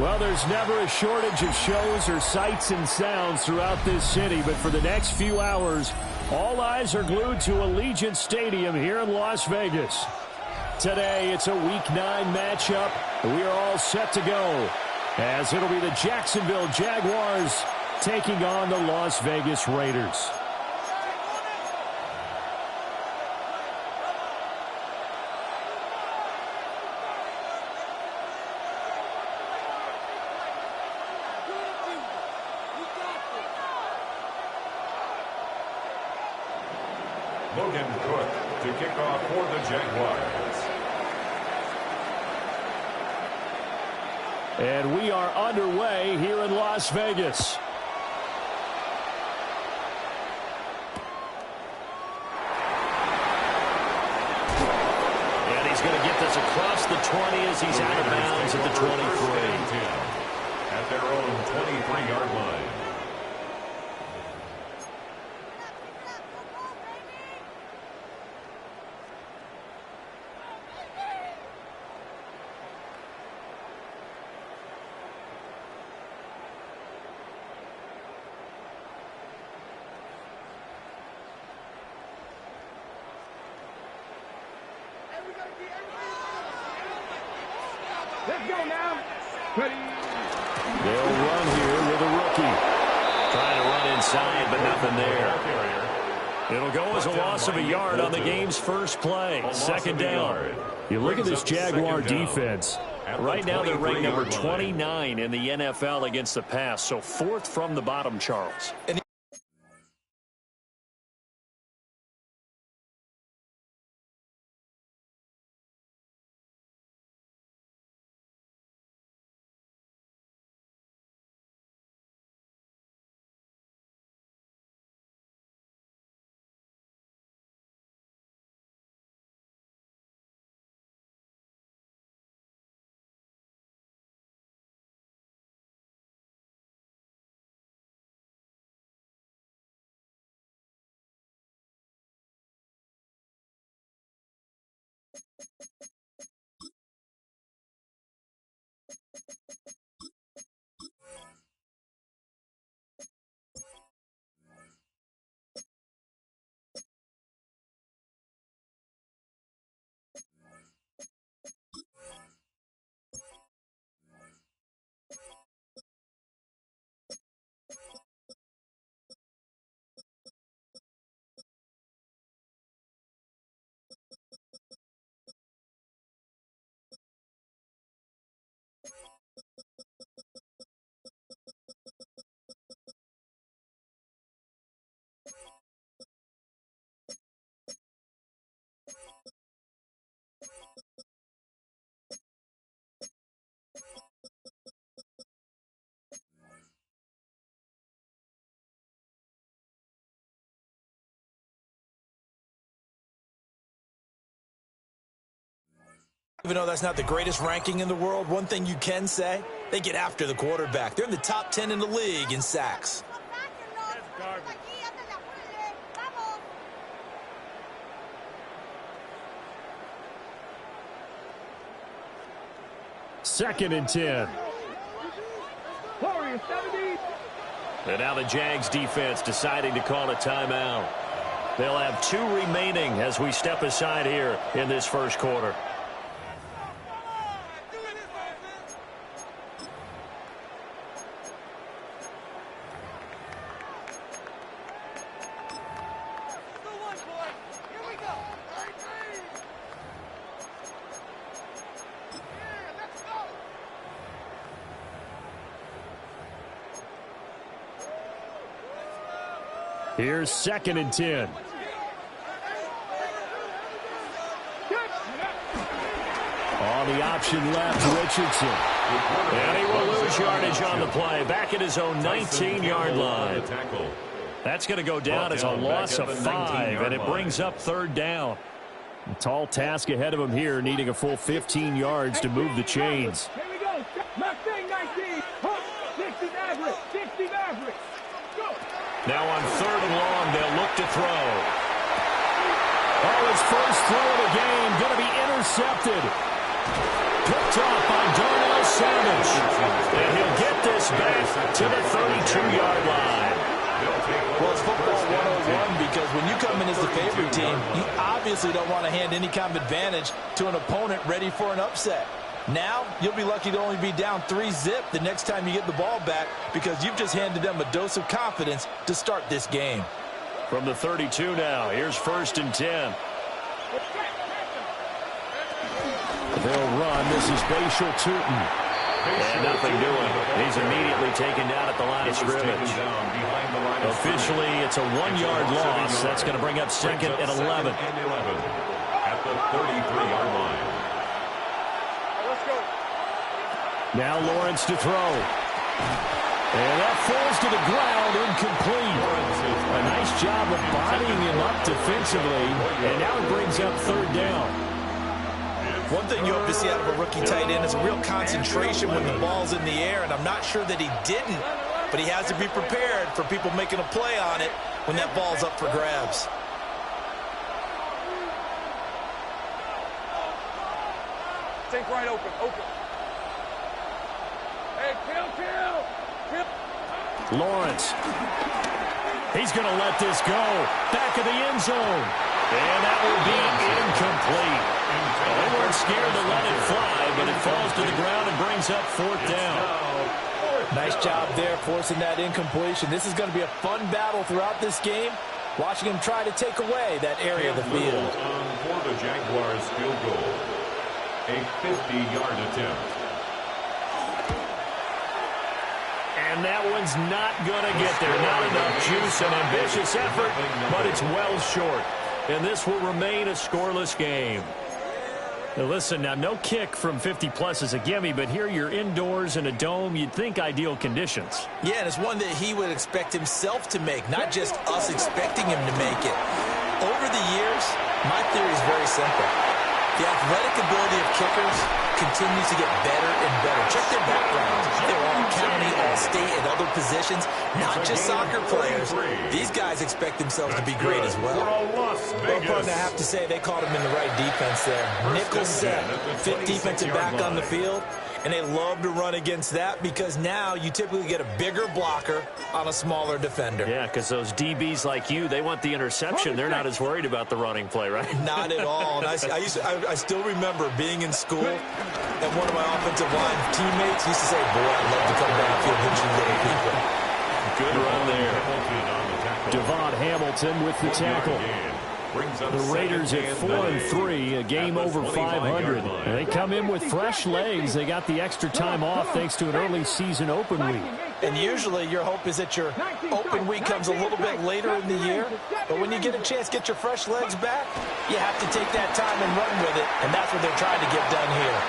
Well, there's never a shortage of shows or sights and sounds throughout this city, but for the next few hours, all eyes are glued to Allegiant Stadium here in Las Vegas. Today, it's a Week 9 matchup, and we are all set to go, as it'll be the Jacksonville Jaguars taking on the Las Vegas Raiders. To kick off for the Jaguars. And we are underway here in Las Vegas. And he's going to get this across the 20 as he's out of bounds at the 23. At their own 23-yard line. Let's go now. Ready. They'll run here with a rookie. Trying to run inside, but nothing there. It'll go as a loss of a yard on the game's first play. Second down. You look at this Jaguar defense. Right now they're ranked number 29 in the NFL against the pass. So fourth from the bottom, Charles. Even though that's not the greatest ranking in the world, one thing you can say, they get after the quarterback. They're in the top 10 in the league in sacks. Second and 10. And now the Jags defense deciding to call a timeout. They'll have 2 remaining as we step aside here in this first quarter. Here's second and 10. On the option left, Richardson. And he will lose yardage on the play. Back at his own 19-yard line. That's going to go down as a loss of 5, and it brings up third down. A tall task ahead of him here, needing a full 15 yards to move the chains. Here we go. Mustang 19. 60 average. 60 average. Go. Now on third and long, they'll look to throw. Oh, his first throw of the game going to be intercepted. Picked off by Darnell Savage. And he'll get this back to the 32-yard line. Well, it's football 101 because when you come in as the favorite team, you obviously don't want to hand any kind of advantage to an opponent ready for an upset. Now, you'll be lucky to only be down 3-zip the next time you get the ball back because you've just handed them a dose of confidence to start this game. From the 32 now, here's first and 10. They'll run. This is Bashal Tootin. And nothing doing. He's immediately taken down at the line of scrimmage. Officially, it's a 1-yard loss. That's going to bring up second and 11. At the 33-yard line. Now Lawrence to throw. And that falls to the ground, incomplete. A nice job of bodying him up defensively. And now it brings up third down. One thing you hope to see out of a rookie tight end is a real concentration when the ball's in the air, and I'm not sure that he didn't, but he has to be prepared for people making a play on it when that ball's up for grabs. Think right open. Hey, kill. Lawrence. He's going to let this go. Back of the end zone. And that will be incomplete. They weren't scared to let it fly, but it falls to the ground and brings up fourth down. Nice job there forcing that incompletion. This is going to be a fun battle throughout this game, watching him try to take away that area of the field. For the Jaguars field goal, a 50-yard attempt. And that one's not going to get there. Not enough juice and ambitious effort, but it's well short. And this will remain a scoreless game. Now listen, now no kick from 50-plus is a gimme, but here you're indoors in a dome. You'd think ideal conditions. Yeah, and it's one that he would expect himself to make, not just us expecting him to make it. Over the years, my theory is very simple. The athletic ability of kickers continues to get better and better. Check their backgrounds. They're all county, all state, and other positions, not just soccer players. These guys expect themselves to be great as well. Well, I have to say they caught him in the right defense there. Nickel set, fit defensive back on the field, and they love to run against that because now you typically get a bigger blocker on a smaller defender. Yeah, because those DBs like you, they want the interception. They're not as worried about the running play, right? Not at all. And I still remember being in school, and one of my offensive line teammates used to say, boy, I'd love to come downfield and hit you little people. Good run there. Devon Hamilton with the tackle. The Raiders at 4-3, a game over 500. And they come in with fresh legs. They got the extra time off thanks to an early season open week. And usually your hope is that your open week comes a little bit later in the year. But when you get a chance to get your fresh legs back, you have to take that time and run with it. And that's what they're trying to get done here.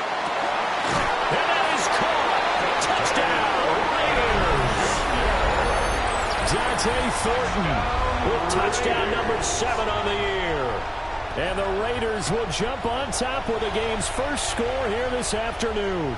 And that is caught. Touchdown, Raiders. Dante Thornton with touchdown number 7 on the year. And the Raiders will jump on top with the game's first score here this afternoon.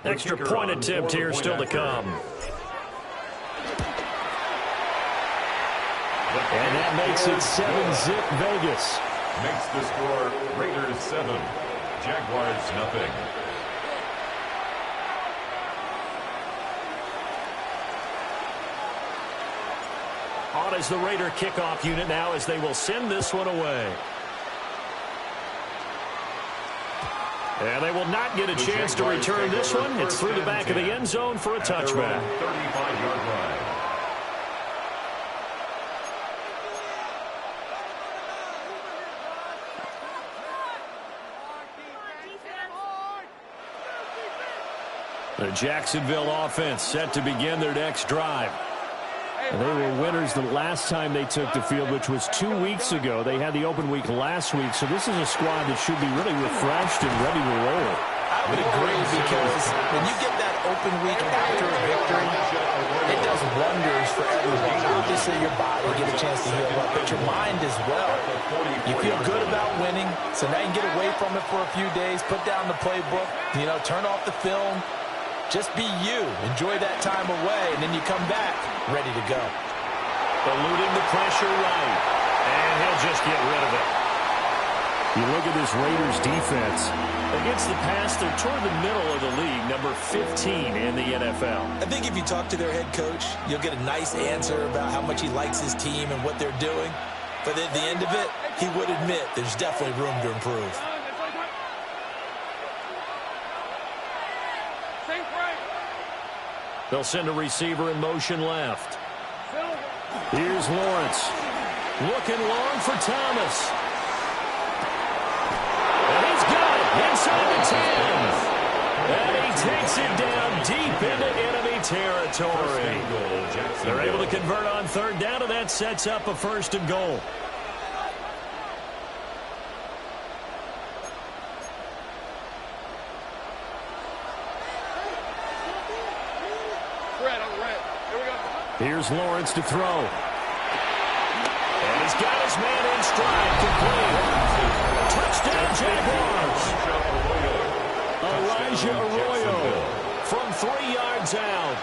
Extra point attempt here still to come. And that makes it 7-zip Vegas. Makes the score Raiders 7, Jaguars nothing. On is the Raider kickoff unit now as they will send this one away. And they will not get a chance to return this one. It's through the back of the end zone for a touchback. 35-yard line. The Jacksonville offense set to begin their next drive. And they were winners the last time they took the field, which was 2 weeks ago. They had the open week last week, so this is a squad that should be really refreshed and ready to roll. I would agree, because when you get that open week after a victory, it does wonders for everyone. Obviously, your body get a chance to heal up, but your mind as well. You feel good about winning, so now you can get away from it for a few days, put down the playbook, turn off the film. Just be you. Enjoy that time away, and then you come back ready to go. Eluding the pressure right, and he'll just get rid of it. You look at this Raiders defense. Against the pass, they're toward the middle of the league, number 15 in the NFL. I think if you talk to their head coach, you'll get a nice answer about how much he likes his team and what they're doing. But at the end of it, he would admit there's definitely room to improve. They'll send a receiver in motion left. Here's Lawrence. Looking long for Thomas. And he's got it inside the 10. And he takes it down deep into enemy territory. They're able to convert on third down, and that sets up a 1st and goal. Here's Lawrence to throw. And he's got his man in stride. Complete. Touchdown, Jaguars. Elijah Arroyo from 3 yards out.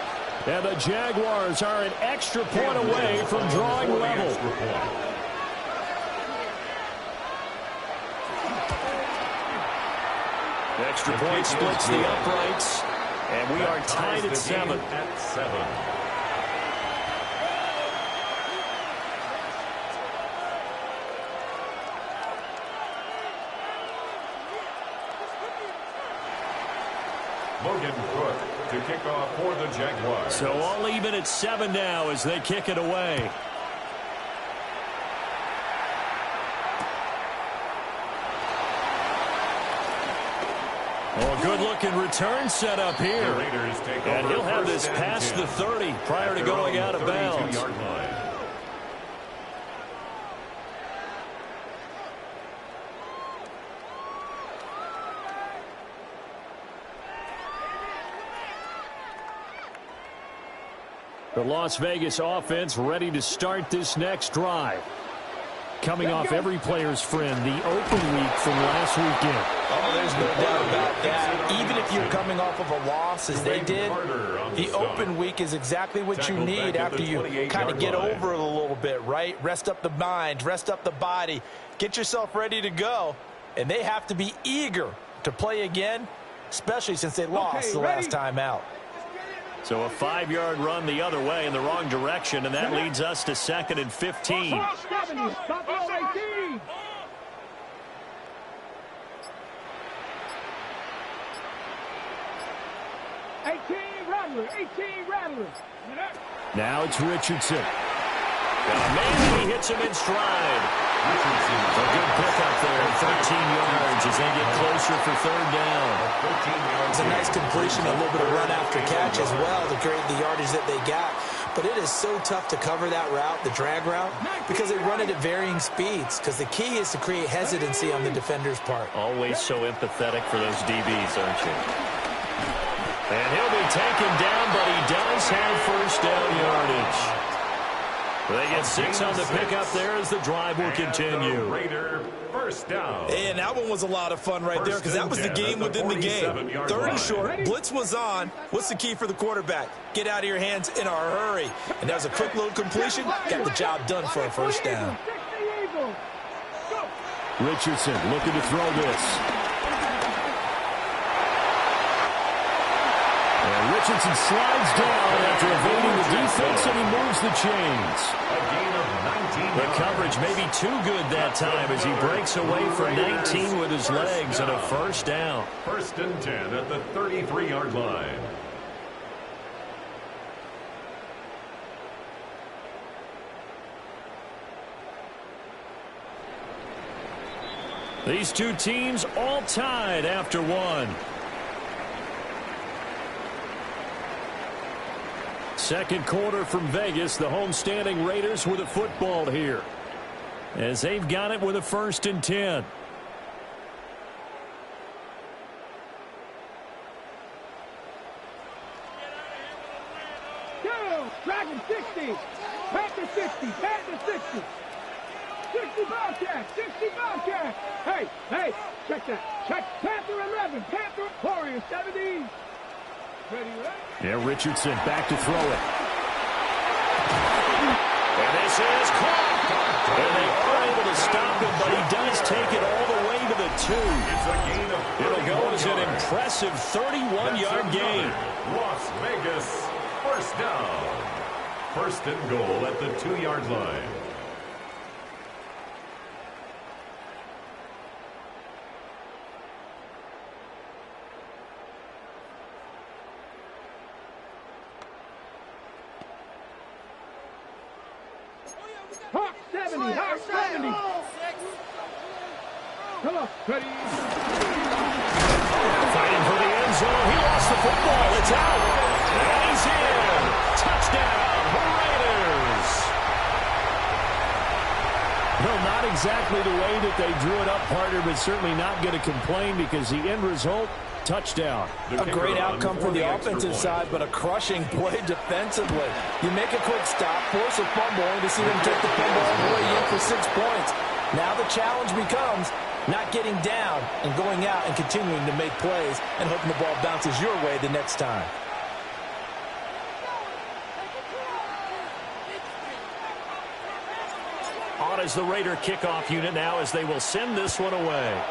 And the Jaguars are an extra point away from drawing level. Extra point splits the uprights. And we are tied at 7. Logan Cook to kick off for the Jaguars. So all even at 7 now as they kick it away. Oh, good-looking return set up here. And he'll have this past the 30 prior to going out of bounds. The Las Vegas offense ready to start this next drive. Coming off every player's friend, the open week from last weekend. Oh, there's no doubt about that. Even if you're coming off of a loss, as they did, the open week is exactly what you need after you kind of get over it a little bit, right? Rest up the mind, rest up the body, get yourself ready to go. And they have to be eager to play again, especially since they lost the last time out. So a 5-yard run the other way in the wrong direction, and that leads us to 2nd and 15. 18. Rattler. Now it's Richardson. Maybe he hits him in stride. A good pickup there, 13 yards as they get closer for third down. It's a nice completion, a little bit of run after catch as well to create the yardage that they got. But it is so tough to cover that route, the drag route, because they run it at varying speeds. Because the key is to create hesitancy on the defender's part. Always so empathetic for those DBs, aren't you? And he'll be taken down, but he does have first down yardage. They get 6 on the pickup there as the drive will continue. Raider first down. And that one was a lot of fun right there because that was the game within the game. Third and short, blitz was on. What's the key for the quarterback? Get out of your hands in a hurry. And that was a quick little completion. Got the job done for a first down. Richardson looking to throw this. And Richardson slides down after evading the defense, and he moves the chains. A gain of 19. The coverage may be too good that time as he breaks away for 19 with his legs and a first down. First and 10 at the 33-yard line. These two teams all tied after one. Second quarter from Vegas, the homestanding Raiders with a football here, as they've got it with a first and 10. Go! Dragon 60! Panther 60! Panther 60! 60 Bobcat! 60 Bobcat! Hey! Check that! Check! Panther 11! Panther Warrior 70! Ready, right? Yeah, Richardson back to throw it. And this is caught. And they are able to stop him, but he does take it all the way to the 2. It's a gain of It'll go as an impressive 31-yard gain. Las Vegas first down. First and goal at the 2-yard line. Hawk 70! Hawk 70! Come on, ready? Fighting for the end zone. He lost the football. It's out. And he's in. Touchdown, Raiders. Well, not exactly the way that they drew it up, partner, but certainly not going to complain because the end result, touchdown. A great outcome for the offensive side, but a crushing play defensively. You make a quick stop, force a fumble, and to see them take the fumble all the way in for 6 points. Now the challenge becomes not getting down and going out and continuing to make plays and hoping the ball bounces your way the next time. On is the Raider kickoff unit now as they will send this one away.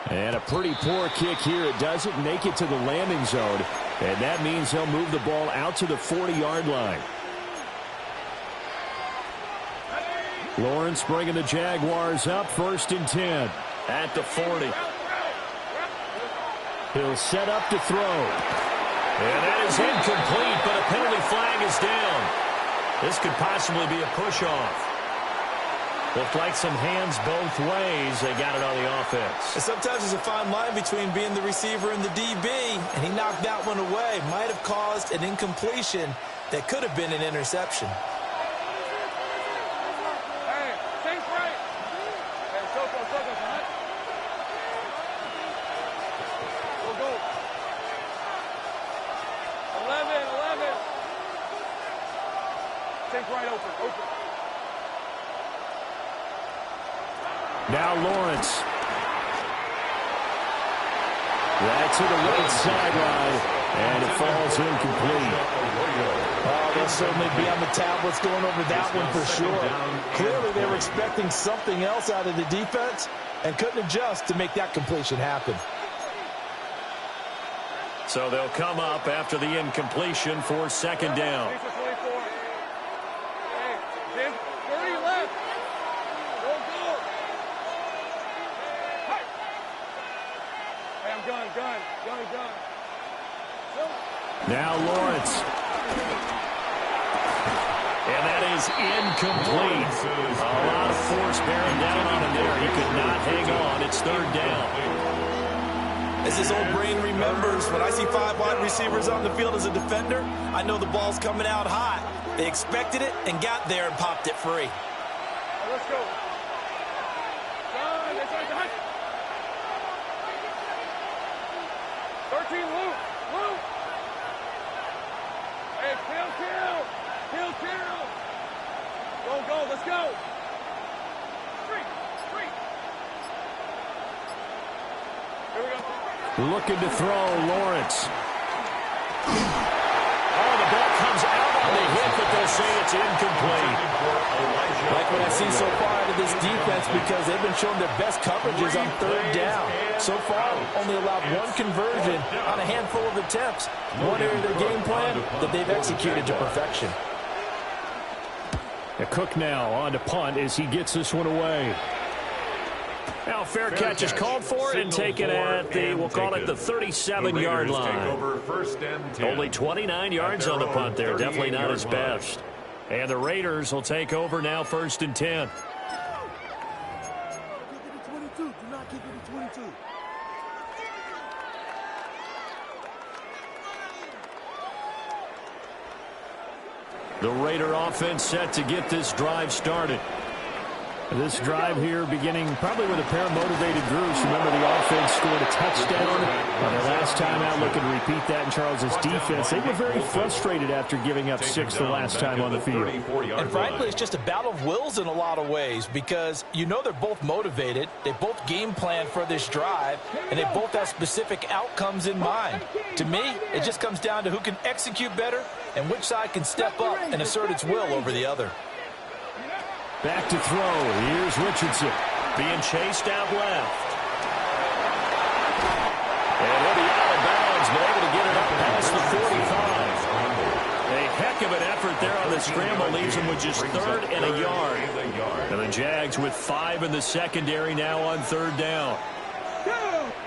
And a pretty poor kick here. It doesn't make it to the landing zone. And that means they'll move the ball out to the 40-yard line. Lawrence bringing the Jaguars up first and 10 at the 40. He'll set up to throw. And that is incomplete, but a penalty flag is down. This could possibly be a push-off. Looked like some hands both ways. They got it on the offense. And sometimes there's a fine line between being the receiver and the DB, and he knocked that one away. Might have caused an incompletion that could have been an interception. Hey, think right. Hey, go, huh? Go. 11. Think right, open. Now Lawrence. That's to the right sideline, and it falls incomplete. Oh, they'll certainly be on the tablets going over that one for sure. Clearly they were expecting something else out of the defense and couldn't adjust to make that completion happen. So they'll come up after the incompletion for second down. Gun. Now Lawrence. And that is incomplete. A lot of force bearing down on him there. He could not hang on. It's third down. As his old brain remembers, when I see 5 wide receivers on the field as a defender, I know the ball's coming out high. They expected it and got there and popped it free. Let's go. 13, Luke. Hey, kill. Go, let's go. Three. Here we go. Looking to throw, Lawrence. Oh, the ball comes out on the hit, but they'll say it's incomplete. Like what I've seen so far out of this defense, because they've been showing their best coverages on third down. So far, only allowed 1 conversion on a handful of attempts. One area of their game plan that they've executed to perfection. Cook now on to punt as he gets this one away. Now fair catch is called for and taken at the, we'll call it the 37-yard line. Only 29 yards on the punt there. Definitely not his best. And the Raiders will take over now, 1st and 10. The Raider offense set to get this drive started. This drive here beginning probably with a pair of motivated groups. Remember, the offense scored a touchdown on their last time out. Looking to repeat that in Charles's defense. They were very frustrated after giving up 6 the last time on the field. And frankly, it's just a battle of wills in a lot of ways, because you know they're both motivated. They both game plan for this drive, and they both have specific outcomes in mind. To me, it just comes down to who can execute better and which side can step up and assert its will over the other. Back to throw. Here's Richardson. Being chased out left. And he'll be out of bounds, but able to get it up past the 45. A heck of an effort there on the scramble. Leaves him with just 3rd and a yard. And the Jags with 5 in the secondary now on 3rd down.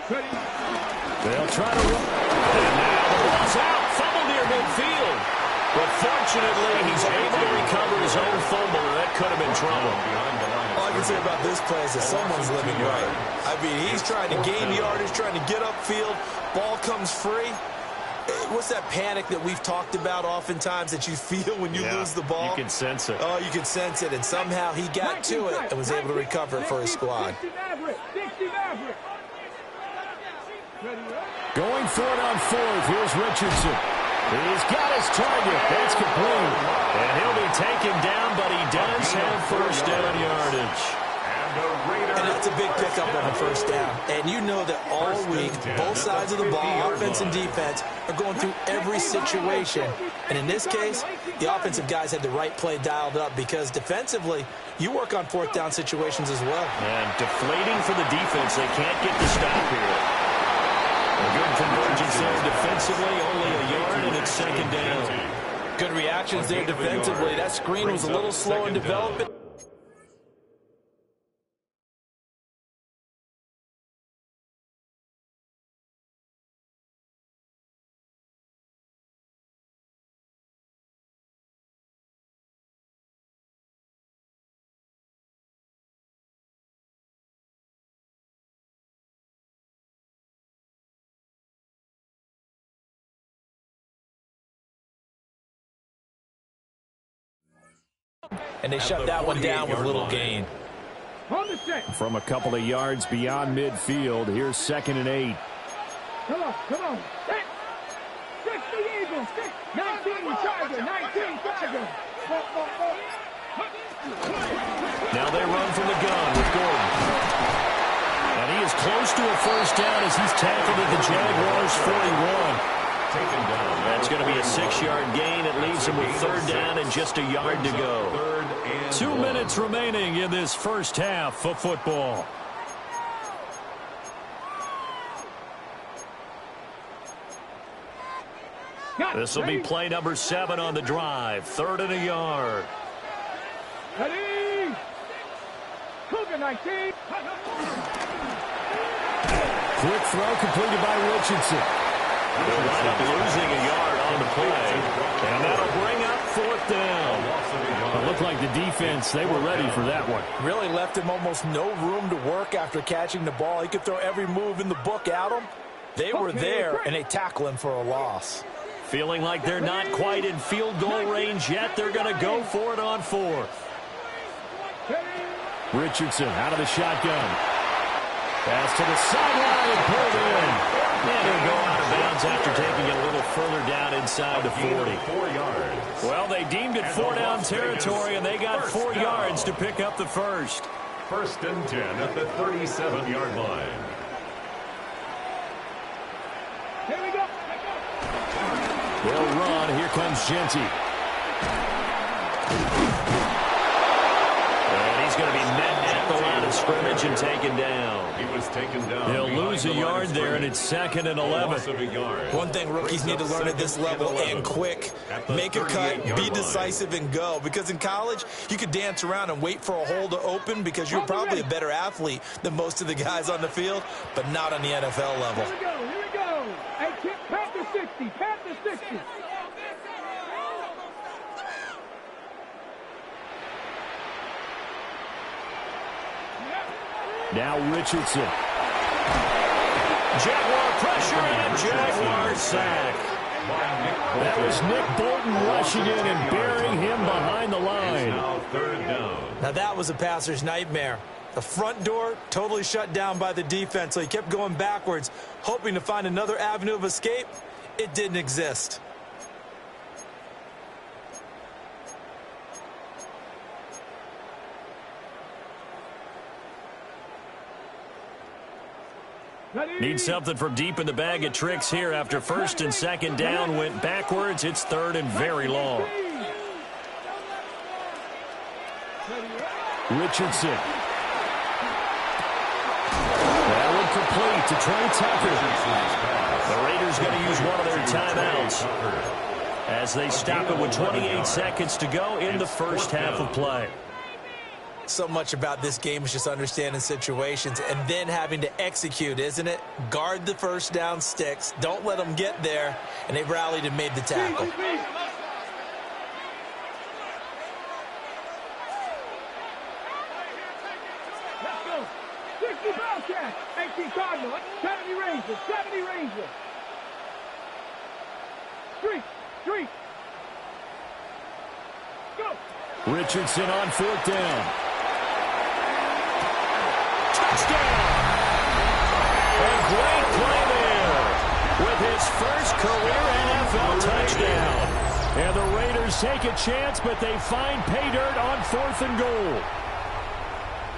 They'll try to run. And now the ball's out. Fumble near midfield. But fortunately, he's able to recover his own fumble. That could have been trouble. All I can say about this play is that someone's living right. I mean, he's trying to gain yardage, trying to get upfield. Ball comes free. What's that panic that we've talked about oftentimes that you feel when you lose the ball? You can sense it. Oh, you can sense it. And somehow he got to it and was able to recover it for his squad. Going for it on 4th. Here's Richardson. He's got his target. That's complete. And he'll be taken down, but he does have 1st down yardage. And that's a big pickup on the 1st down. And you know that all week, both sides of the ball, offense and defense, are going through every situation. And in this case, the offensive guys had the right play dialed up, because defensively, you work on 4th down situations as well. And deflating for the defense. They can't get the stop here. A good convergence there defensively, only a yard, and it's 2nd down. Good reactions there defensively. That screen was a little slow in development. And they shut that one down with little gain. From a couple of yards beyond midfield, here's 2nd and 8. Come on. 6 the Eagles. 19 Tiger. Now they run from the gun with Gordon. And he is close to a 1st down as he's tackled at the Jaguars 41. That's going to be a 6-yard gain. It leaves him with 3rd down and just a yard to go. 2 minutes remaining in this 1st half of football. This will be play number 7 on the drive. 3rd and a yard. Ready? Cougar 19. Quick throw completed by Richardson. They'll wind up losing a yard on the play. And that'll bring up 4th down. It looked like the defense, they were ready for that one. Really left him almost no room to work after catching the ball. He could throw every move in the book at him. They were there, and they tackle him for a loss. Feeling like they're not quite in field goal range yet. They're going to go for it on 4th. Richardson out of the shotgun. Pass to the sideline, pulled in. And he'll go out of bounds after taking it a little further down inside the 40. 4 yards. Well, they deemed it 4 down territory, and they got 4 yards to pick up the first. 1st and 10 at the 37-yard line. Here we go. They'll run. Here comes Genty. And he's going to be met at the line of scrimmage and taken down. He was taken down. They'll lose a yard there, and it's 2nd and 11. One thing rookies need to learn at this level, and quick, make a cut, be decisive, and go. Because in college, you could dance around and wait for a hole to open because you're probably a better athlete than most of the guys on the field, but not on the NFL level. Here we go. Here we go. Hey, Panther 60. Panther 60. Now Richardson. Jaguar pressure and a Jaguar sack. That was Nick Bolton rushing in and burying him behind the line. Now 3rd down. Now that was a passer's nightmare. The front door totally shut down by the defense, so he kept going backwards, hoping to find another avenue of escape. It didn't exist. Need something from deep in the bag of tricks here after 1st and 2nd down went backwards. It's 3rd and very long. Richardson. That one complete to Trey Tucker. The Raiders going to use one of their timeouts as they stop it with 28 seconds to go in the first half of play. So much about this game is just understanding situations and then having to execute, isn't it? Guard the first down sticks. Don't let them get there. And they rallied and made the tackle. Let's go. 60 Bobcats. 18 Cardinal. 70 Rangers. 70 Rangers. Street. Go. Richardson on 4th down. Touchdown! A great play there with his first career NFL touchdown. And the Raiders take a chance, but they find pay dirt on 4th and goal.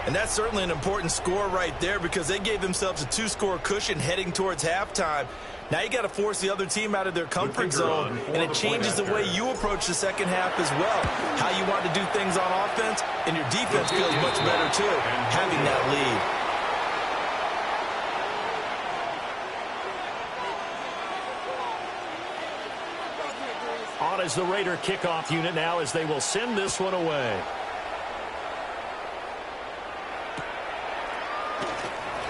And that's certainly an important score right there because they gave themselves a 2-score cushion heading towards halftime. Now you got to force the other team out of their comfort zone, and it changes the way you approach the second half as well. How you want to do things on offense, and your defense feels much better too, having that lead. On is the Raider kickoff unit now as they will send this one away.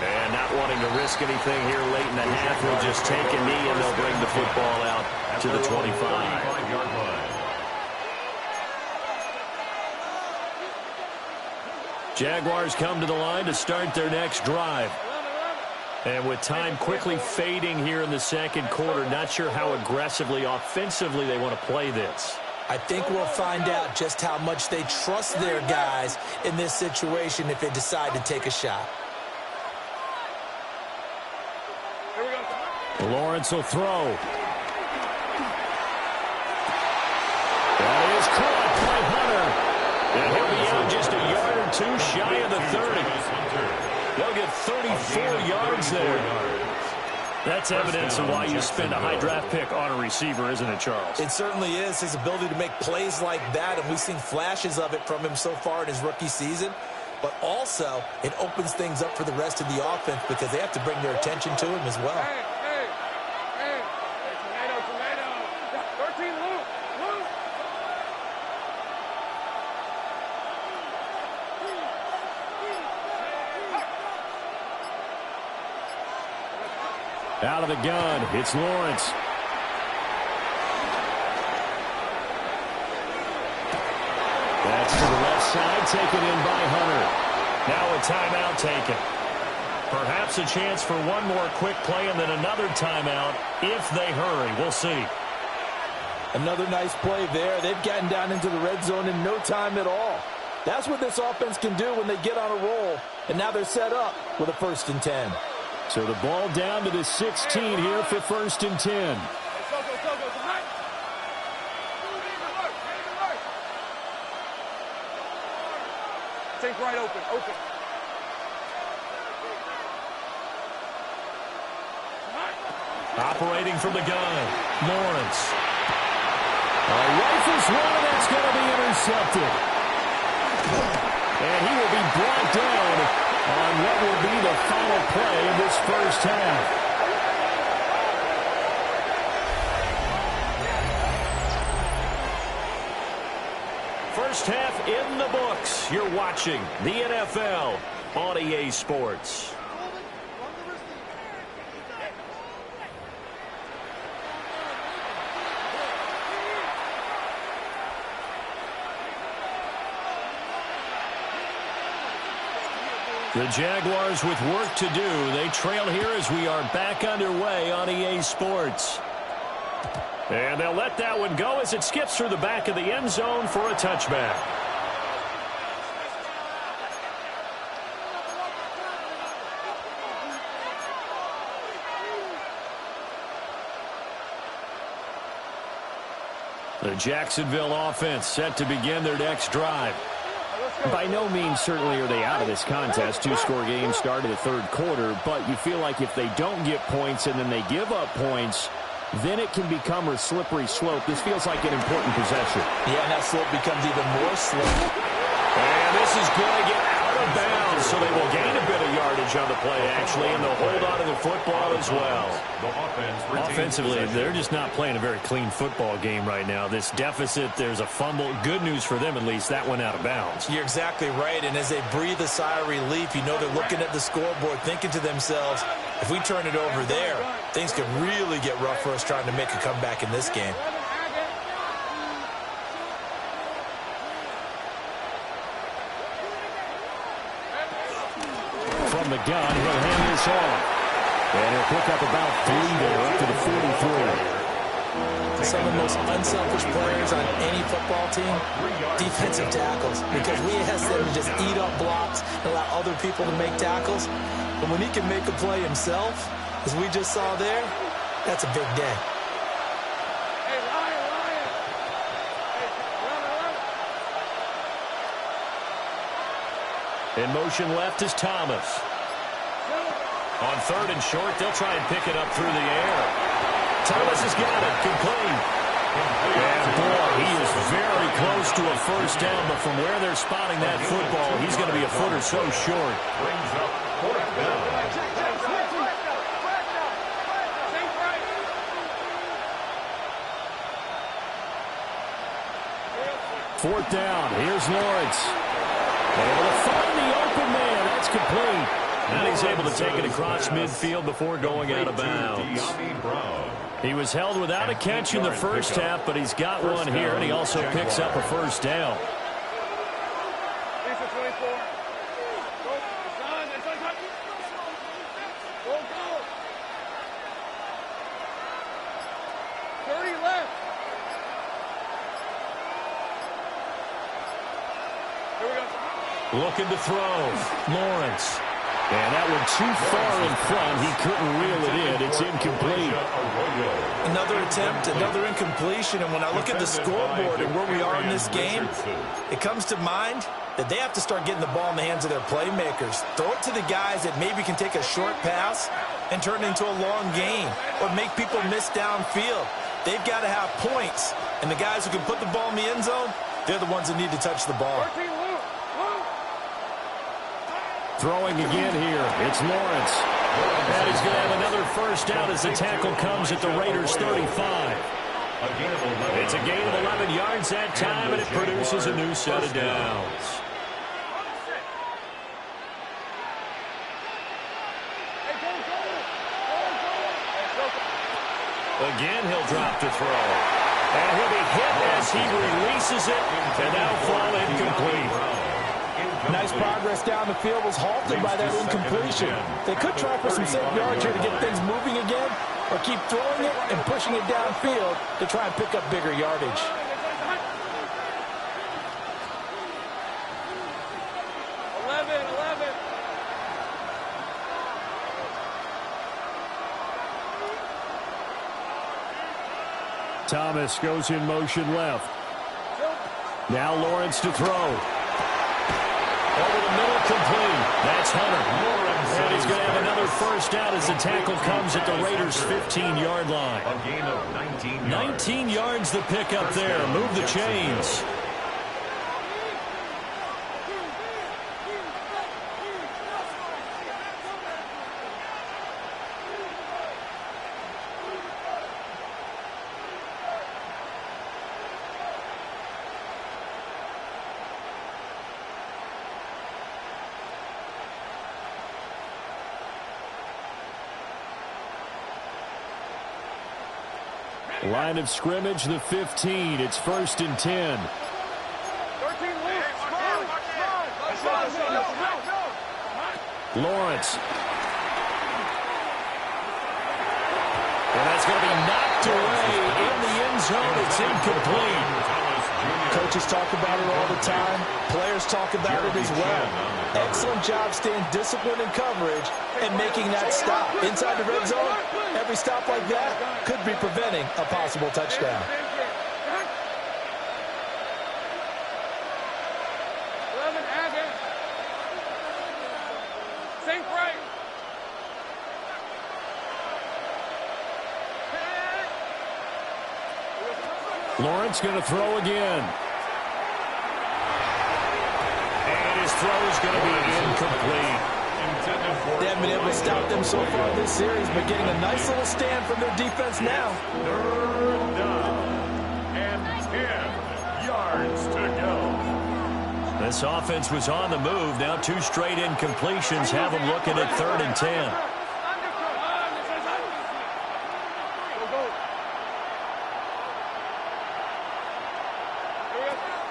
And not wanting to risk anything here late in the half, they'll just take a knee and they'll bring the football out to the 25-yard line. Jaguars come to the line to start their next drive. And with time quickly fading here in the second quarter, not sure how aggressively, offensively they want to play this. I think we'll find out just how much they trust their guys in this situation if they decide to take a shot. Lawrence will throw. That is caught by Hunter. And he'll be out just a yard or two shy of the 30. They'll get 34 yards there. That's evidence of why you spend a high draft pick on a receiver, isn't it, Charles? It certainly is. His ability to make plays like that, and we've seen flashes of it from him so far in his rookie season. But also, it opens things up for the rest of the offense because they have to bring their attention to him as well. Out of the gun, it's Lawrence. That's to the left side, taken in by Hunter. Now a timeout taken. Perhaps a chance for one more quick play and then another timeout if they hurry. We'll see. Another nice play there. They've gotten down into the red zone in no time at all. That's what this offense can do when they get on a roll. And now they're set up with a 1st and 10. So the ball down to the 16 here for 1st and 10. Take right open. Operating from the gun, Lawrence. Rifles one, that's going to be intercepted. And he will be brought down on what will be the final play of this first half. First half in the books. You're watching the NFL on EA Sports. The Jaguars with work to do. They trail here as we are back underway on EA Sports. And they'll let that one go as it skips through the back of the end zone for a touchback. The Jacksonville offense set to begin their next drive. By no means certainly are they out of this contest. Two-score game started the third quarter, but you feel like if they don't get points and then they give up points, then it can become a slippery slope. This feels like an important possession. Yeah, and that slope becomes even more slope. And this is going to get out of bounds, so they will gain a bit of yardage on the play, actually, and they'll hold on to the football as well. Offensively, they're just not playing a very clean football game right now. This deficit, there's a fumble. Good news for them, at least. That went out of bounds. You're exactly right, and as they breathe a sigh of relief, you know they're looking at the scoreboard, thinking to themselves, if we turn it over there, things could really get rough for us trying to make a comeback in this game. From the gun, he'll hand this off. And he'll pick up about 3 there, up to the 43. Some of the most unselfish players on any football team, defensive tackles, because we ask them to just eat up blocks and allow other people to make tackles. But when he can make a play himself, as we just saw there, that's a big day. In motion left is Thomas. On 3rd and short, they'll try and pick it up through the air. Thomas has got it, complete. And boy, he is very close to a first down, but from where they're spotting that football, he's going to be a foot or so short. Brings up 4th down. Fourth down, here's Lawrence. Able to find the open man, that's complete. And he's able to take it across midfield before going out of bounds. He was held without a catch in the first half, but he's got one here, and he also picks up a first down. Looking to throw. Lawrence. And that one too far in front. He couldn't reel it in. It's incomplete. Another attempt, another incompletion. And when I look at the scoreboard and where we are in this game, it comes to mind that they have to start getting the ball in the hands of their playmakers. Throw it to the guys that maybe can take a short pass and turn it into a long gain or make people miss downfield. They've got to have points. And the guys who can put the ball in the end zone, they're the ones that need to touch the ball. Throwing again here. It's Lawrence. And he's going to have another first down as the tackle comes at the Raiders' 35. It's a gain of 11 yards that time, and it produces a new set of downs. Again, he'll drop to throw. And he'll be hit as he releases it, and now fall incomplete. Nice progress down the field, was halted by that incompletion. They could try for some safe yards here to get things moving again, or keep throwing it and pushing it downfield to try and pick up bigger yardage. Thomas goes in motion left. Now Lawrence to throw. Over the middle, complete. That's Hunter. And he's going to have another first down as the tackle comes at the Raiders' 15-yard line. A gain of 19 yards. 19 yards the pickup there. Move the chains. Line of scrimmage, the 15. It's 1st and 10. Lawrence. And that's going to be knocked away in the end zone. It's incomplete. Coaches talk about it all the time. Players talk about it as well. Excellent job staying disciplined in coverage and making that stop. Inside the red zone, every stop like that could be preventing a possible touchdown. Lawrence going to throw again. And his throw is going to be incomplete. They haven't been able to stop them so far this series, but getting a nice little stand from their defense now. 3rd down and 10 yards to go. This offense was on the move. Now 2 straight incompletions have them looking at 3rd and 10.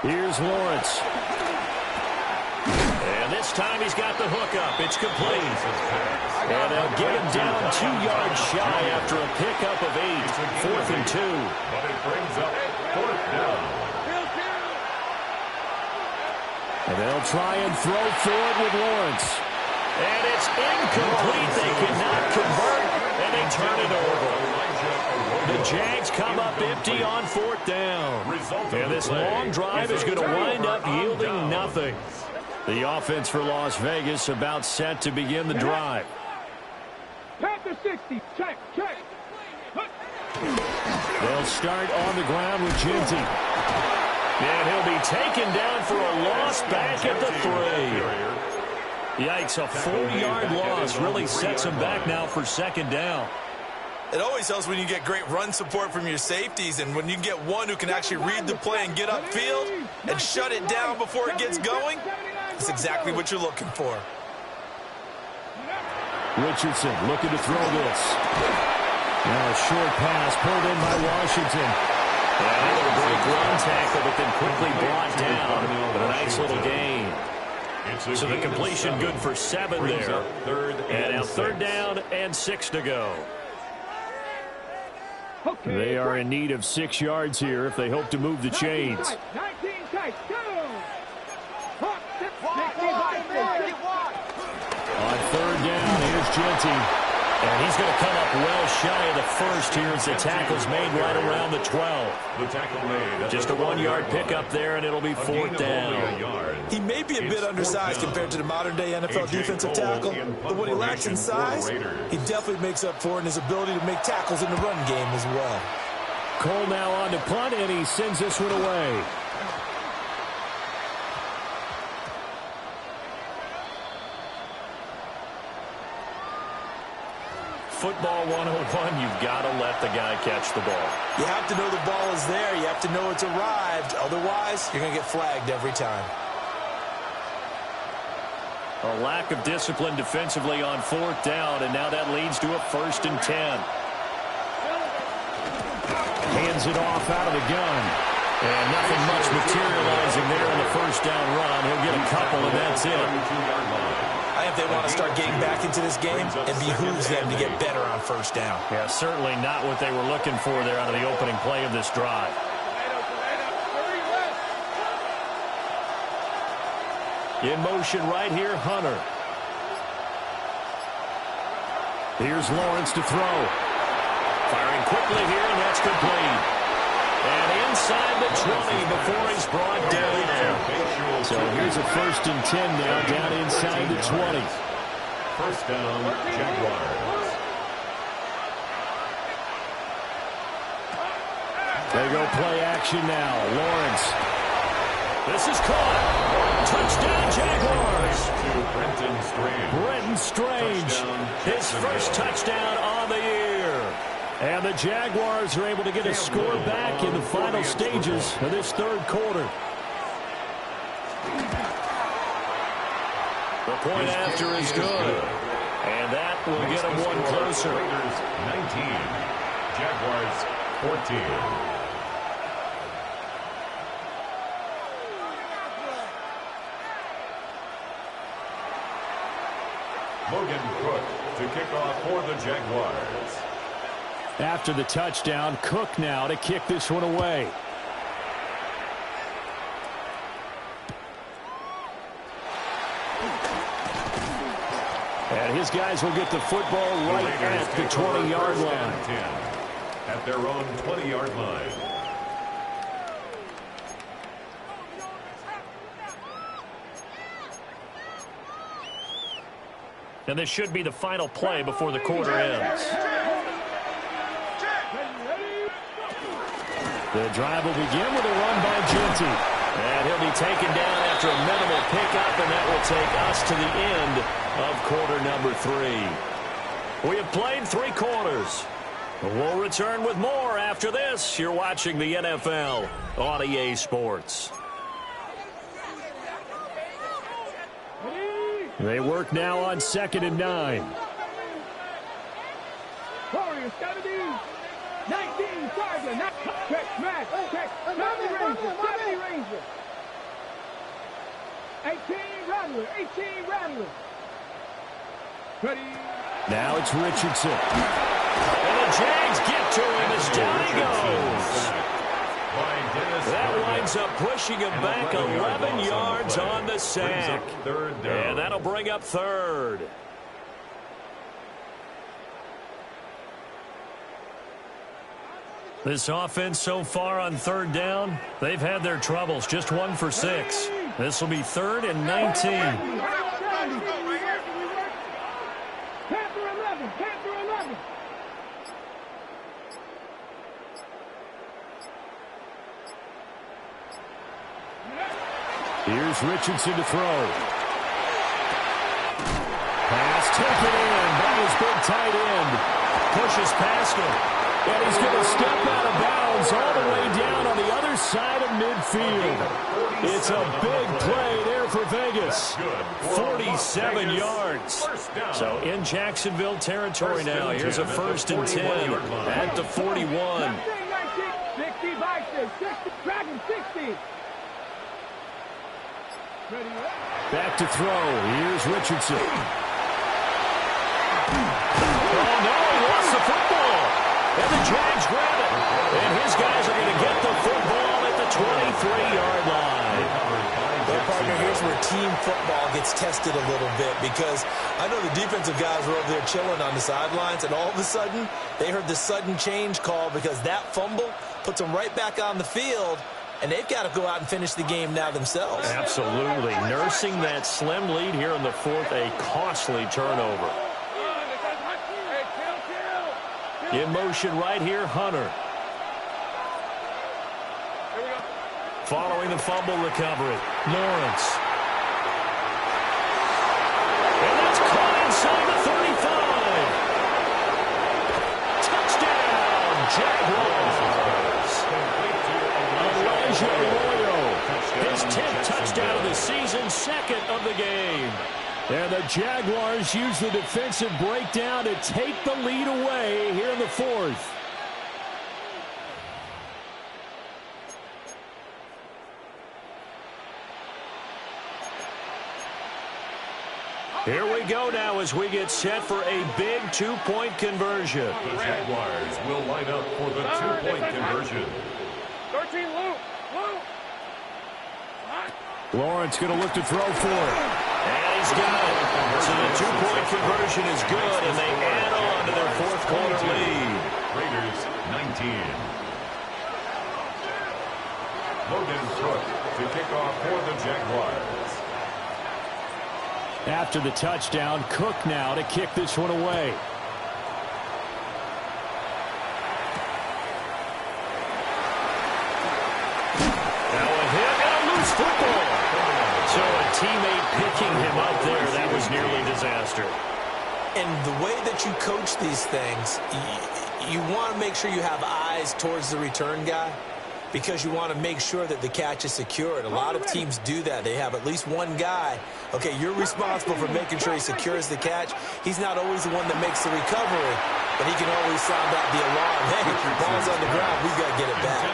Here's Lawrence. And this time he's got the hook up. It's complete. And they'll get him down 2 yards shy after a pickup of 8. 4th and 2. But it brings up 4th down. And they'll try and throw forward with Lawrence. And it's incomplete. They cannot convert, and they turn it over. The Jags come up empty on 4th down. And this long drive is going to wind up yielding nothing. The offense for Las Vegas about set to begin the drive. Panther 60. Check, check. They'll start on the ground with Genty. And he'll be taken down for a loss back at the 3. Yikes, a 4-yard loss really sets him back now for 2nd down. It always helps when you get great run support from your safeties, and when you get one who can actually read the play and get upfield and shut it down before it gets going. That's exactly what you're looking for. Richardson looking to throw this. Now a short pass pulled in by Washington. And a little break run tackle, but then quickly brought down. But a nice little gain. So the completion good for 7 there. And now 3rd down and 6 to go. They are in need of 6 yards here if they hope to move the chains. 19 tight, On 3rd down, here's Genty. And he's going to come up well shy of the 1st here as the tackle's made right around the 12. The tackle made. Just a 1-yard pickup there, and it'll be 4th down. He may be a bit undersized compared to the modern-day NFL defensive tackle, but what he lacks in size, he definitely makes up for in his ability to make tackles in the run game as well. Cole now on to punt, and he sends this one away. Football 101, you've got to let the guy catch the ball. You have to know the ball is there. You have to know it's arrived. Otherwise, you're going to get flagged every time. A lack of discipline defensively on 4th down, and now that leads to a 1st and 10. Hands it off out of the gun. And nothing much materializing there in the first down run. He'll get a couple, and that's it. I think they want to start getting back into this game. It behooves them to get better on first down. Yeah, certainly not what they were looking for there out of the opening play of this drive. In motion right here, Hunter. Here's Lawrence to throw. Firing quickly here, and that's complete. And inside the 20 before he's brought down. So here's a 1st and 10 now, down inside the 20. First down, Jaguars. They go play action now. Lawrence. This is caught. Touchdown, Jaguars. To Brenton Strange. His first touchdown on the year. And the Jaguars are able to get a score back in the final stages of this third quarter. The point after is good. And that will get them one closer. 19, Jaguars 14. Logan Cook to kick off for the Jaguars. After the touchdown, Cook now to kick this one away. And his guys will get the football right at the 20-yard line. 10 at their own 20-yard line. And this should be the final play before the quarter ends. The drive will begin with a run by Genty. And he'll be taken down after a minimal pickup, and that will take us to the end of quarter number 3. We have played 3 quarters. We'll return with more after this. You're watching the NFL on EA Sports. They work now on 2nd and 9. Warriors got to be 19, Sargent, check, smash, check, 70 Ranger, 70 Ranger. 18 Rattler, 18 Rattler. Ready. Now it's Richardson. And the Jags get to him as down he goes. That winds up pushing him back 11 yards on the sack. And that'll bring up 3rd. This offense so far on 3rd down, they've had their troubles. Just 1 for 6. This will be 3rd and 19. Panther 11, Panther 11. Here's Richardson to throw. Pass taken in by his big tight end. Pushes past him. And he's going to step out of bounds all the way down on the other side of midfield. It's a big play there for Vegas. 47 yards. So in Jacksonville territory now. Here's a 1st and 10 at the 41. 60 Vikings, 60, Dragon 60. Back to throw. Here's Richardson. Oh, no, he lost the football. And the Jags grab it. And his guys are going to get the football at the 23-yard line. Well, partner, here's where team football gets tested a little bit, because I know the defensive guys were over there chilling on the sidelines, and all of a sudden, they heard the sudden change call because that fumble puts them right back on the field. And they've got to go out and finish the game now themselves. Absolutely. Nursing that slim lead here in the 4th, a costly turnover. In motion right here, Hunter. Following the fumble recovery, Lawrence. And that's caught inside the 35. Touchdown, Jaguars. His 10th touchdown of the season, 2nd of the game. And the Jaguars use the defensive breakdown to take the lead away here in the 4th. Here we go now as we get set for a big two-point conversion. The Jaguars will line up for the two-point conversion. 13, Luke. Lawrence going to look to throw for it. And he's got it. So the two-point conversion is good, and they add on to their fourth-quarter lead. Raiders 19. Logan Cook to kick off for the Jaguars. After the touchdown, Cook now to kick this one away. Now a hit and a loose football. So a teammate picking him up there, that was nearly disaster. And the way that you coach these things, you want to make sure you have eyes towards the return guy, because you want to make sure that the catch is secured. A lot of teams do that. They have at least one guy. Okay, you're responsible for making sure he secures the catch. He's not always the one that makes the recovery, but he can always sound out the alarm. Hey, ball's on the ground. We've got to get it back.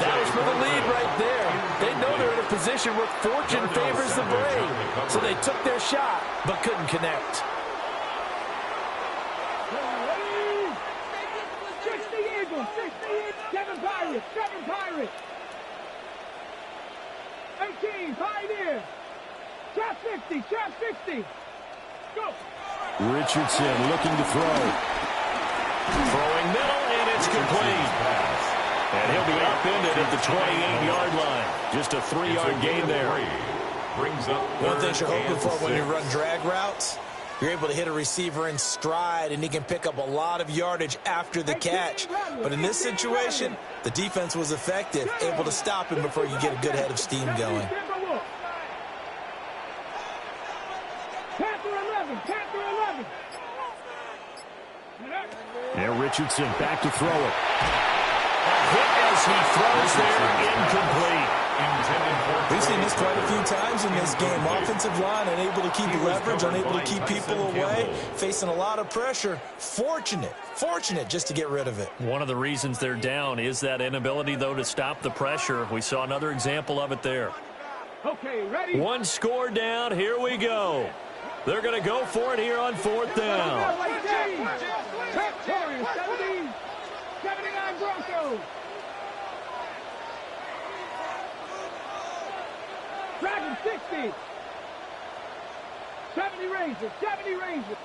That was for the lead right there. They know they're in a position where fortune favors the brave. So they took their shot, but couldn't connect. 7 Pirates. 18, Pioneer. Trap 50, trap 60. Go. Richardson looking to throw. Throwing middle, and it's complete. And he'll be upended at the 28-yard line. Just a 3-yard gain there. Brings up one thing you're hoping for when you run drag routes, you're able to hit a receiver in stride, and he can pick up a lot of yardage after the catch. But in this situation, the defense was effective, able to stop him before you get a good head of steam going. And Richardson back to throw it. A hit as he throws there, incomplete. We've seen this quite a few times in this game. Offensive line unable to keep leverage, unable to keep people away, facing a lot of pressure. Fortunate just to get rid of it. One of the reasons they're down is that inability, though, to stop the pressure. We saw another example of it there. Okay, ready? One score down. Here we go. They're going to go for it here on fourth down. 79 Broncos. Dragon 60. 70 Rangers. 70 Rangers.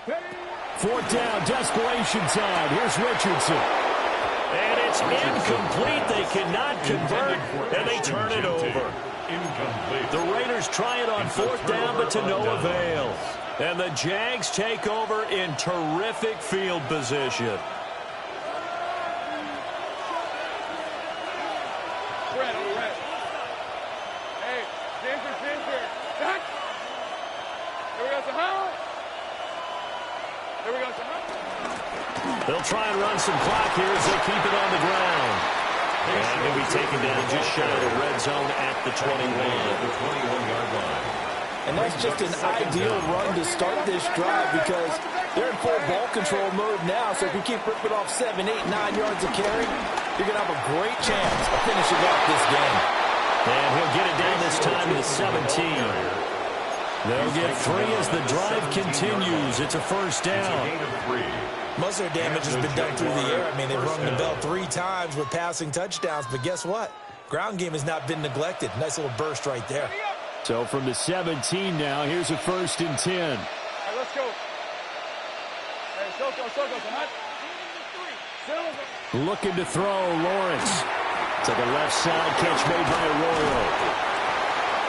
Fourth down, desperation time. Here's Richardson. And it's incomplete. They cannot convert, and they turn it over. Incomplete. The Raiders try it on fourth down, but to no avail. And the Jags take over in terrific field position. They'll try and run some clock here as they keep it on the ground. And he'll be taken down just shy of the red zone at the 21. The 21-yard line. And that's just an ideal run to start this drive because they're in full ball control mode now. So if you keep ripping off 7, 8, 9 yards of carry, you're going to have a great chance of finishing out this game. And he'll get it down this time to the 17. They'll get 3 as the drive continues. It's a first down. Most of their damage has been done through the air. I mean, they've rung the bell 3 times with passing touchdowns. But guess what? Ground game has not been neglected. Nice little burst right there. So from the 17 now, here's a first and 10. All right, let's go. Hey, Looking to throw, Lawrence. To the left side, catch made by Arroyo.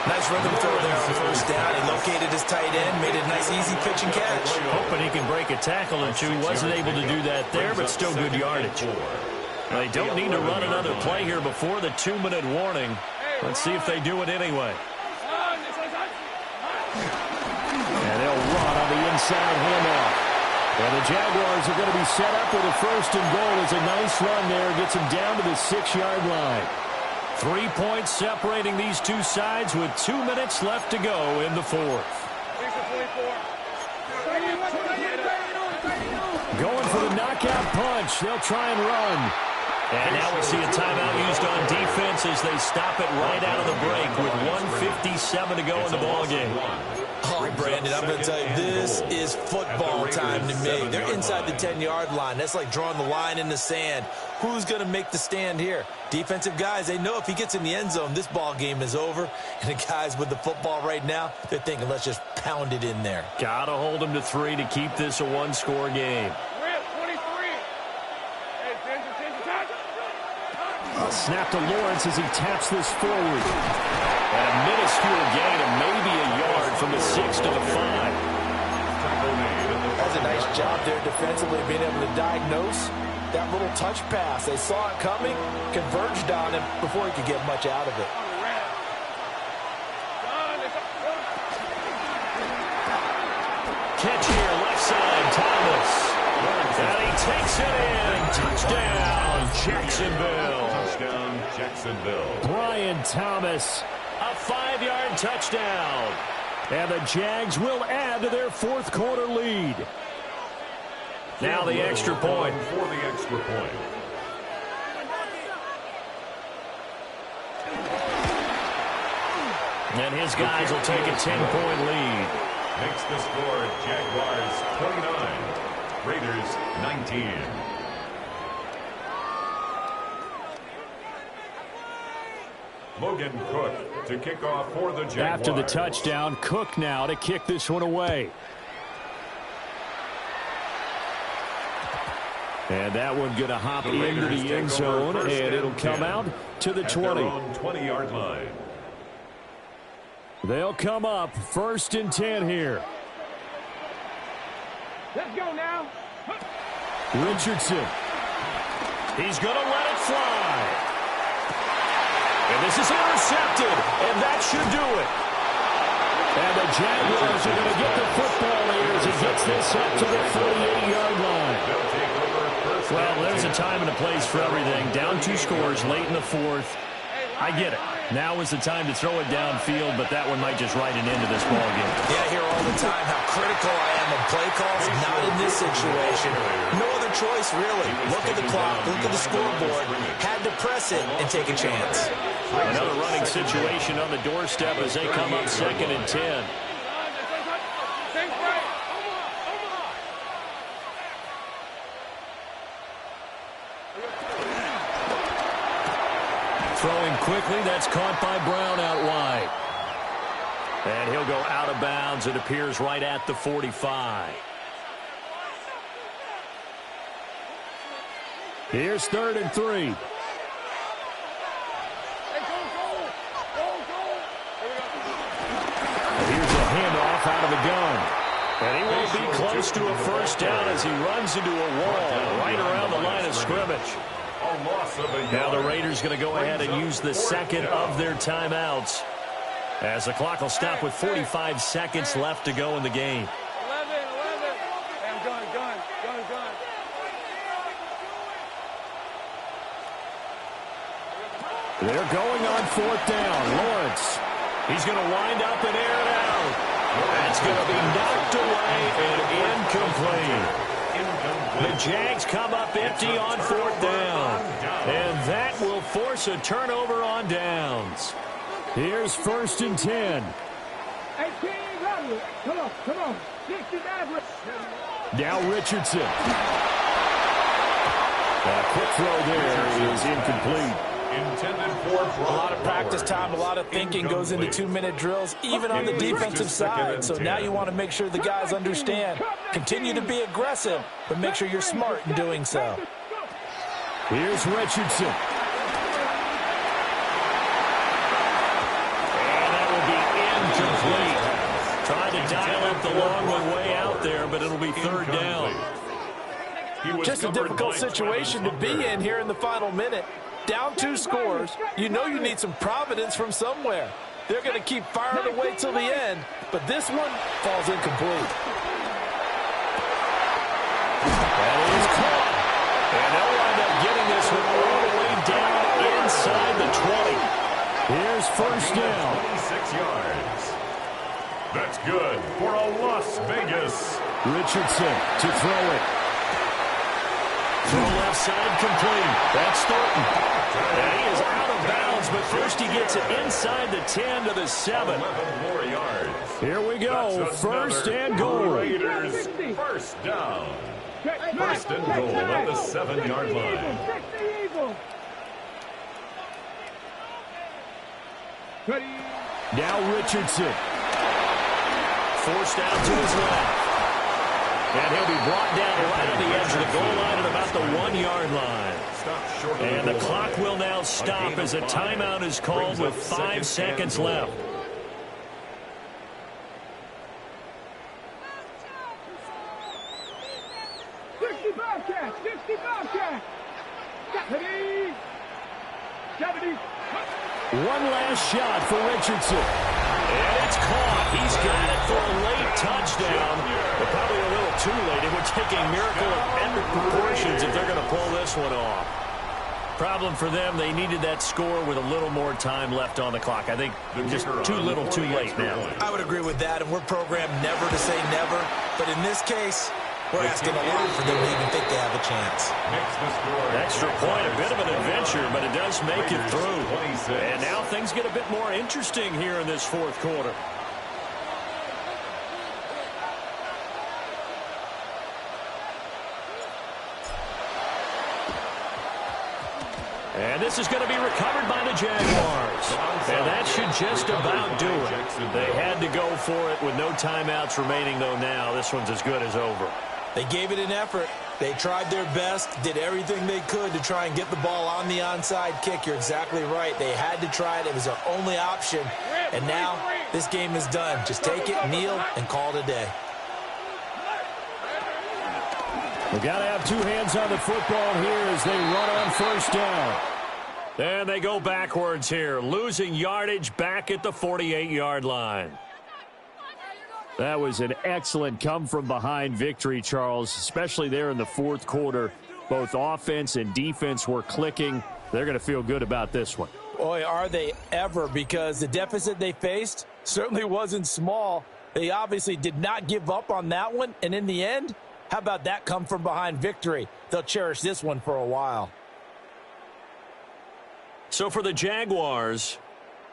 Nice rhythm throw there on first down. He located his tight end, made a nice easy pitch and catch. Hoping he can break a tackle or two. Wasn't able to do that there, but still good yardage. They don't need to run another play here before the 2-minute warning. Let's see if they do it anyway. And they'll run on the inside handoff. And the Jaguars are going to be set up with a first and goal. It's a nice run there. Gets them down to the 6-yard line. 3 points separating these two sides with 2 minutes left to go in the fourth. Going for the knockout punch. They'll try and run. And now we see a timeout used on defense as they stop it right out of the break with 1:57 to go in the ballgame. Oh, Brandon, I'm going to tell you, this is football time to me. They're inside the 10-yard line. That's like drawing the line in the sand. Who's going to make the stand here? Defensive guys, they know if he gets in the end zone, this ball game is over. And the guys with the football right now, they're thinking, let's just pound it in there. Got to hold him to 3 to keep this a one-score game. Snap to Lawrence as he taps this forward. And a minuscule gain of maybe a yard from the 6 to the 5. That's a nice job there defensively, being able to diagnose that little touch pass. They saw it coming, converged on him before he could get much out of it. Catch here, left side, Thomas. And he takes it in. Touchdown, Jacksonville. Touchdown, Jacksonville. Brian Thomas, a 5-yard touchdown. And the Jags will add to their fourth quarter lead. Now the extra point. For the extra point. And his guys will take a 10-point lead. Makes the score Jaguars 29, Raiders 19. Logan Cook to kick off for the Jaguars. After the touchdown, Cook now to kick this one away. And that one going to hop into the end zone, and it'll come out to the 20. 20-yard line. They'll come up 1st and 10 here. Let's go now. Richardson. He's going to let it fly. And this is intercepted, and that should do it. And the Jaguars are going to get the football here as he gets this up to the 48-yard line. Well, there's a time and a place for everything. Down 2 scores late in the 4th. I get it. Now is the time to throw it downfield, but that one might just write an end to this ball game. Yeah, I hear all the time how critical I am of play calls. Not in this situation. No other choice, really. Look at the clock, look at the scoreboard. Had to press it and take a chance. Another running situation on the doorstep as they come up 2nd and 10. Throwing quickly, that's caught by Brown out wide. And he'll go out of bounds, it appears, right at the 45. Here's 3rd and 3. Here's a handoff out of the gun. And he will be close to a first down as he runs into a wall right around the line of scrimmage. Now the Raiders going to go ahead and use the second of their timeouts as the clock will stop with 45 seconds left to go in the game. 11. Hey, I'm done. They're going on 4th down. Lawrence. He's going to wind up and air it out. That's going to be knocked away and incomplete. The Jags come up empty on 4th down. And that will force a turnover on downs. Here's 1st and 10. 18, come on. 60 average. Now Richardson. A quick throw there is incomplete. A lot of practice time, a lot of thinking goes into 2-minute drills, even on the defensive side. So now you want to make sure the guys understand. Continue to be aggressive, but make sure you're smart in doing so. Here's Richardson. And that will be incomplete. Trying to dial up the long one way out there, but it'll be 3rd down. Just a difficult situation to be in here in the final minute. Down 2 scores, you know you need some providence from somewhere. They're going to keep firing away till the end, but this one falls incomplete. That is caught. And they'll wind up getting this one all the way down inside the 20. Here's 1st down. 26 yards. That's good for a Las Vegas. Richardson to throw it. Throw left side complete. That's Thornton. And he is out of bounds, but first he gets it inside the 10 to the 7. 11 more yards. Here we go. That's First another and goal. Raiders first down. First and goal at the 7-yard line. Now Richardson. Forced out to his left. And he'll be brought down right on the edge of the goal line at about the 1-yard line. And the clock will now stop as a timeout is called with 5 seconds left. One last shot for Richardson. And it's caught. He's got it for a late touchdown. But probably a little too late. It would take a miracle of epic proportions if they're going to pull this one off. Problem for them, they needed that score with a little more time left on the clock. I think just too little too late now. I would agree with that, and we're programmed never to say never. But in this case, we're asking a lot for them to even think they have a chance. Extra point, a bit of an adventure, but it does make it through. And now things get a bit more interesting here in this fourth quarter. And this is going to be recovered by the Jaguars. And that should just about do it. They had to go for it with no timeouts remaining, though now. This one's as good as over. They gave it an effort. They tried their best, did everything they could to try and get the ball on the onside kick. You're exactly right. They had to try it. It was their only option. And now this game is done. Just take it, kneel, and call it a day. We've got to have two hands on the football here as they run on first down. And they go backwards here, losing yardage back at the 48-yard line. That was an excellent come-from-behind victory, Charles, especially there in the fourth quarter. Both offense and defense were clicking. They're going to feel good about this one. Boy, are they ever, because the deficit they faced certainly wasn't small. They obviously did not give up on that one, and in the end, how about that come-from-behind victory? They'll cherish this one for a while. So for the Jaguars,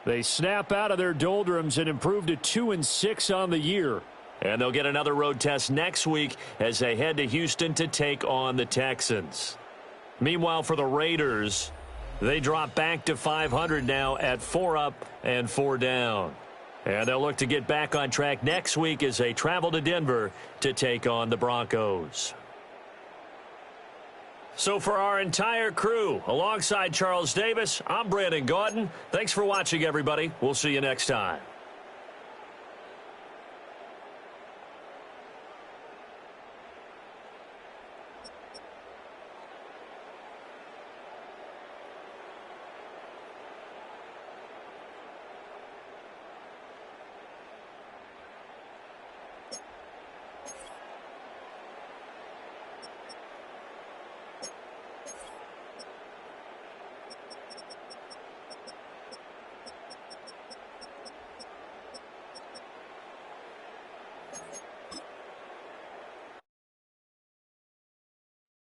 they snap out of their doldrums and improve to 2-6 on the year. And they'll get another road test next week as they head to Houston to take on the Texans. Meanwhile, for the Raiders, they drop back to 500 now at 4 up and 4 down. And they'll look to get back on track next week as they travel to Denver to take on the Broncos. So for our entire crew, alongside Charles Davis, I'm Brandon Gaudin. Thanks for watching, everybody. We'll see you next time.